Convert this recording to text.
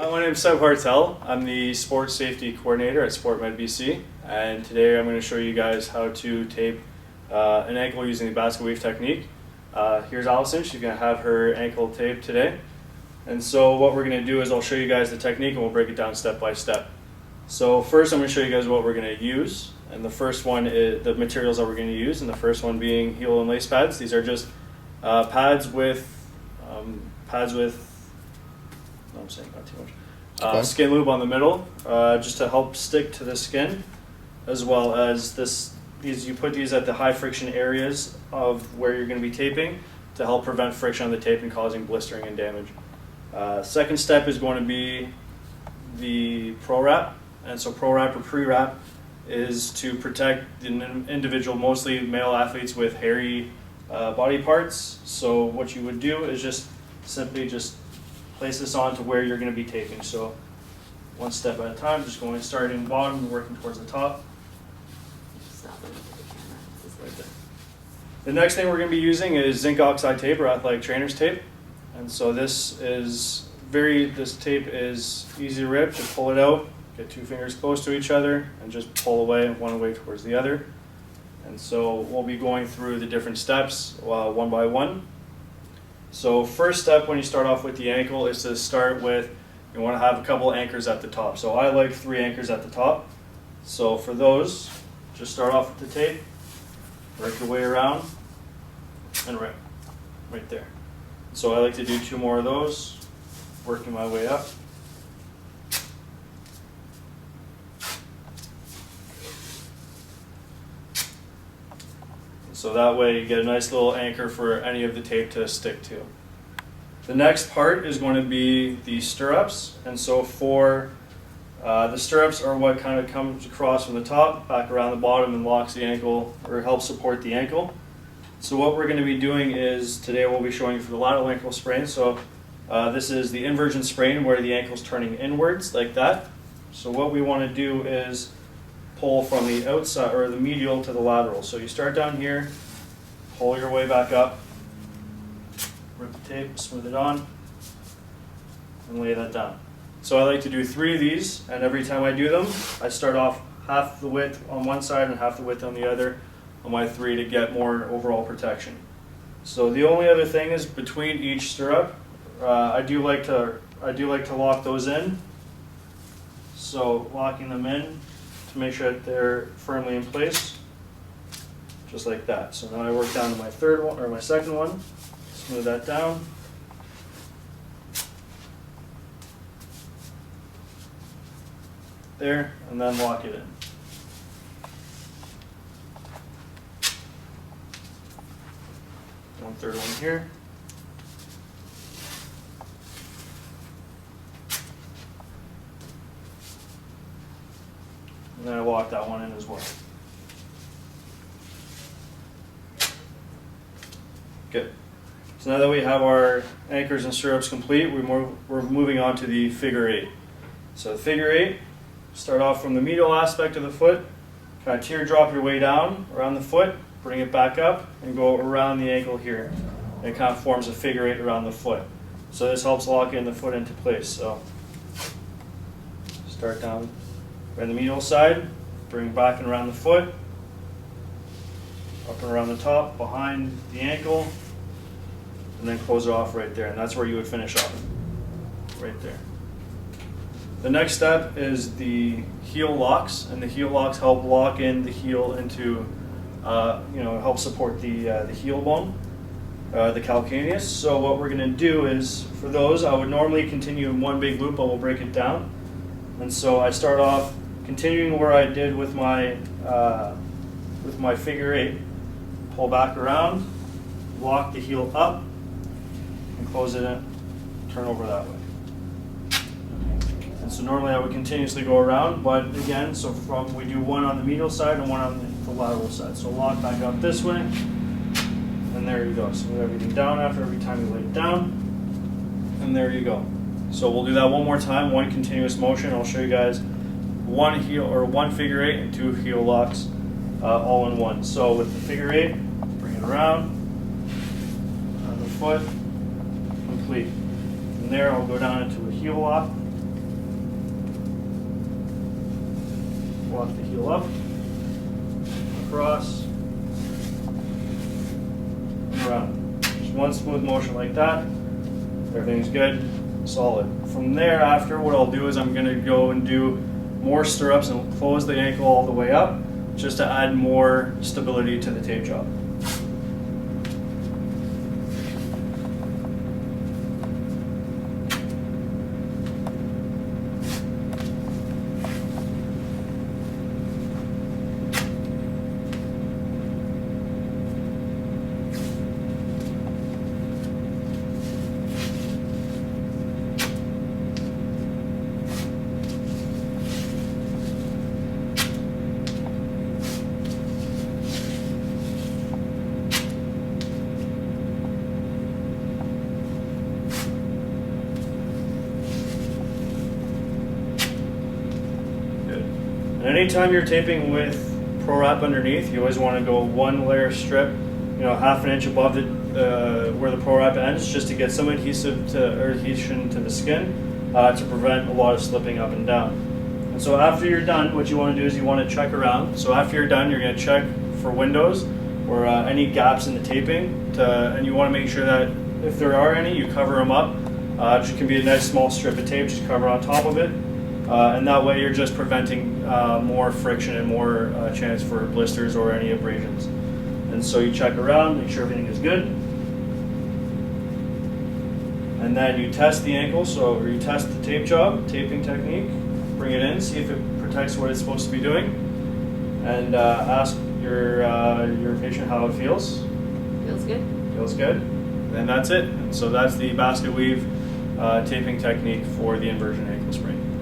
Hi, my name is Seb Hartel. I'm the Sport Safety Coordinator at SportMedBC, and today I'm going to show you guys how to tape an ankle using the basket weave technique. Here's Allison. She's going to have her ankle taped today. And so what we're going to do is I'll show you guys the technique and we'll break it down step by step. So first I'm going to show you guys what we're going to use. And the first one is the materials that we're going to use, and the first one being heel and lace pads. These are just pads with no, I'm saying not too much. Skin lube on the middle, just to help stick to the skin, as well as you put these at the high friction areas of where you're going to be taping to help prevent friction on the tape and causing blistering and damage. Second step is going to be the pro wrap, and so pro wrap or pre wrap is to protect an individual, mostly male athletes with hairy body parts. So what you would do is just simply place this on to where you're going to be taping. So one step at a time, just starting bottom and working towards the top. Right there. The next thing we're going to be using is zinc oxide tape or athletic trainer's tape. And so this tape is easy to rip. Just pull it out, get two fingers close to each other, and just pull away one way towards the other. And so we'll be going through the different steps one by one. So first step when you start off with the ankle is to start with, you want to have a couple anchors at the top. So I like 3 anchors at the top. So for those, just start off with the tape, work your way around, and right there. So I like to do 2 more of those, working my way up. So that way you get a nice little anchor for any of the tape to stick to. The next part is going to be the stirrups. And so for the stirrups are what kind of comes across from the top, back around the bottom, and locks the ankle or helps support the ankle. So what we're going to be doing is, today we'll be showing you for the lateral ankle sprain. So this is the inversion sprain where the ankle's turning inwards like that. So what we want to do is pull from the outside or the medial to the lateral. So you start down here, pull your way back up, rip the tape, smooth it on, and lay that down. So I like to do 3 of these, and every time I do them, I start off half the width on one side and half the width on the other on my 3 to get more overall protection. So the only other thing is between each stirrup, I do like to lock those in. So locking them in to make sure that they're firmly in place, just like that. So now I work down to my third one, or my second one, smooth that down. There, and then lock it in. One third one here. And then I lock that one in as well. Good. So now that we have our anchors and stirrups complete, we're moving on to the figure 8. So the figure 8, start off from the medial aspect of the foot, kind of teardrop your way down around the foot, bring it back up, and go around the ankle here. And it kind of forms a figure 8 around the foot. So this helps lock in the foot into place. So start down right in the medial side, bring back and around the foot, up and around the top, behind the ankle, and then close it off right there. And that's where you would finish off, right there. The next step is the heel locks, and the heel locks help lock in the heel into, help support the heel bone, the calcaneus. So what we're going to do is, for those, I would normally continue in one big loop, but we'll break it down. And so I start off continuing where I did with my figure 8, pull back around, lock the heel up, and close it in, turn over that way. And so normally I would continuously go around, but again, we do one on the medial side and one on the lateral side. So lock back up this way, and there you go. Smooth everything down after every time you lay it down, and there you go. So we'll do that one more time, one continuous motion. I'll show you guys one heel or one figure 8 and 2 heel locks all in one. So with the figure 8, bring it around the foot, complete. From there I'll go down into a heel lock, walk the heel up, across, and around. Just one smooth motion like that. Everything's good, solid. From there, after, what I'll do is I'm going to go and do more stirrups and close the ankle all the way up, just to add more stability to the tape job. Anytime you're taping with Pro Wrap underneath, you always want to go one layer strip, half an inch above where the Pro Wrap ends, just to get some adhesion to the skin to prevent a lot of slipping up and down. And so after you're done, what you want to do is you want to check around. So after you're done, you're going to check for windows or any gaps in the taping, and you want to make sure that if there are any, you cover them up. It can be a nice small strip of tape, just cover on top of it. And that way you're just preventing more friction and more chance for blisters or any abrasions. And so you check around, make sure everything is good. And then you test the ankle, or you test the tape job, taping technique, bring it in, see if it protects what it's supposed to be doing, and ask your patient how it feels. Feels good. Feels good. And that's it. And so that's the basket weave taping technique for the inversion ankle sprain.